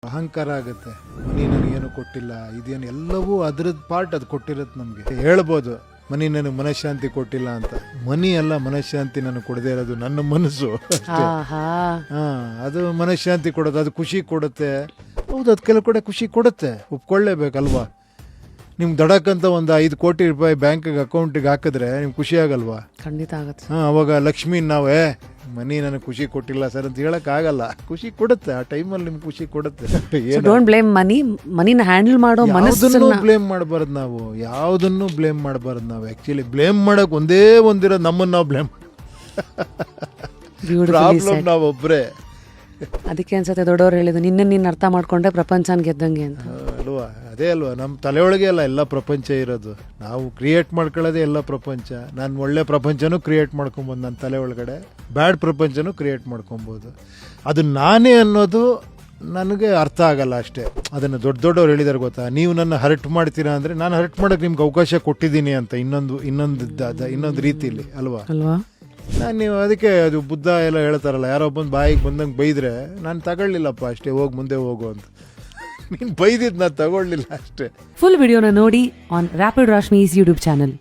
ಅಹಂಕಾರ ಆಗುತ್ತೆ. ಮನಿ ನನಗೇನು ಕೊಟ್ಟಿಲ್ಲ, ಇದೇನು ಎಲ್ಲವೂ ಅದ್ರದ್ದು ಪಾರ್ಟ್ ಅದು ಕೊಟ್ಟಿರುತ್ತೆ ನಮಗೆ. ಹೇಳ್ಬೋದು ಮನಿ ನನಗೆ ಮನಃಶಾಂತಿ ಕೊಟ್ಟಿಲ್ಲ ಅಂತ. ಮನಿ ಅಲ್ಲ ಮನಃಶಾಂತಿ ನನಗೆ ಕೊಡದೇ ಇರೋದು ನನ್ನ ಮನಸ್ಸು ಅಷ್ಟೇ. ಅದು ಮನಃಶಾಂತಿ ಕೊಡೋದು, ಅದು ಖುಷಿ ಕೊಡುತ್ತೆ. ಹೌದು, ಅದು ಕೆಲವು ಕಡೆ ಖುಷಿ ಕೊಡುತ್ತೆ, ಒಪ್ಕೊಳ್ಳೇಬೇಕಲ್ವಾ. ನಿಮ್ಗೆ ದಡಕ್ಕಂತ ಒಂದು 5 ಕೋಟಿ ರೂಪಾಯಿ ಬ್ಯಾಂಕಿಗೆ ಅಕೌಂಟಿಗೆ ಹಾಕಿದ್ರೆ ನಿಮ್ಗೆ ಖುಷಿ ಆಗಲ್ವಾ? ಖಂಡಿತ ಆಗುತ್ತೆ. ಅವಾಗ ಲಕ್ಷ್ಮೀ ನಾವೇ ಮನಿ ನನಗೆ ಖುಷಿ ಕೊಟ್ಟಿಲ್ಲ ಸರ್ ಅಂತ ಹೇಳೋಕ್ಕಾಗಲ್ಲ. ಖುಷಿ ಕೊಡುತ್ತೆ, ಆ ಟೈಮಲ್ಲಿ ನಿಮ್ಗೆ ಖುಷಿ ಕೊಡುತ್ತೆ. ಡೋಂಟ್ ಬ್ಲೇಮ್ ಮನಿನ ಹ್ಯಾಂಡಲ್ ಮಾಡೋ ಯಾವುದನ್ನು ಬ್ಲೇಮ್ ಮಾಡಬಾರ್ದು ನಾವು, ಯಾವುದನ್ನು ಬ್ಲೇಮ್ ಮಾಡಬಾರ್ದು ನಾವು. ಆ್ಯಕ್ಚುಲಿ ಬ್ಲೇಮ್ ಮಾಡೋಕೆ ಒಂದೇ ಒಂದಿರೋದು ನಮ್ಮನ್ನು ನಾವು ಬ್ಲೇಮ್ ಪ್ರಾಬ್ಲಮ್ ನಾವು ಒಬ್ಬರೇ. ಅದಕ್ಕೆ ಅನ್ಸುತ್ತೆ ದೊಡ್ಡವ್ರು ಹೇಳಿದ್ದು ನಿನ್ನ ನೀನು ಅರ್ಥ ಮಾಡ್ಕೊಂಡ್ರೆ ಪ್ರಪಂಚನ ಗೆದ್ದಂಗೆ ಅಂತ ಅಲ್ವಾ. ಅದೇ ಅಲ್ವಾ, ನಮ್ಮ ತಲೆಯೊಳಗೆ ಅಲ್ಲ ಎಲ್ಲ ಪ್ರಪಂಚ ಇರೋದು. ನಾವು ಕ್ರಿಯೇಟ್ ಮಾಡ್ಕೊಳ್ಳೋದೇ ಎಲ್ಲ ಪ್ರಪಂಚ. ನಾನು ಒಳ್ಳೆ ಪ್ರಪಂಚನೂ ಕ್ರಿಯೇಟ್ ಮಾಡ್ಕೊಬೋದು ನನ್ನ ತಲೆ ಒಳಗಡೆ, ಬ್ಯಾಡ್ ಪ್ರಪಂಚನೂ ಕ್ರಿಯೇಟ್ ಮಾಡ್ಕೊಬೋದು. ಅದು ನಾನೇ ಅನ್ನೋದು ನನಗೆ ಅರ್ಥ ಆಗಲ್ಲ ಅಷ್ಟೇ. ಅದನ್ನು ದೊಡ್ಡವ್ರು ಹೇಳಿದಾರೆ ಗೊತ್ತಾ, ನೀವು ನನ್ನ ಹರ್ಟ್ ಮಾಡ್ತೀರಾ ಅಂದರೆ ನಾನು ಹರ್ಟ್ ಮಾಡೋಕ್ಕೆ ನಿಮ್ಗೆ ಅವಕಾಶ ಕೊಟ್ಟಿದ್ದೀನಿ ಅಂತ ಇನ್ನೊಂದು ರೀತಿಯಲ್ಲಿ ಅಲ್ವಾ. ನೀವು ಅದಕ್ಕೆ ಅದು ಬುದ್ಧ ಎಲ್ಲ ಹೇಳ್ತಾರಲ್ಲ, ಯಾರೋ ಬಂದು ಬಾಯಿಗೆ ಬಂದಂಗೆ ಬೈದರೆ ನಾನು ತಗೊಳ್ಳಿಲ್ಲಪ್ಪ ಅಷ್ಟೇ, ಹೋಗಿ ಮುಂದೆ ಹೋಗು ಅಂತ. ನೀನು ಬೈದಿದ್ದು ನಾನು ತಗೊಳ್ಳಿಲ್ಲ ಅಷ್ಟೇ. ಫುಲ್ ವಿಡಿಯೋನ ನೋಡಿ ಆನ್ ರ್ಯಾಪಿಡ್ ರಾಶ್ಮೀಸ್ ಯೂಟ್ಯೂಬ್ ಚಾನಲ್.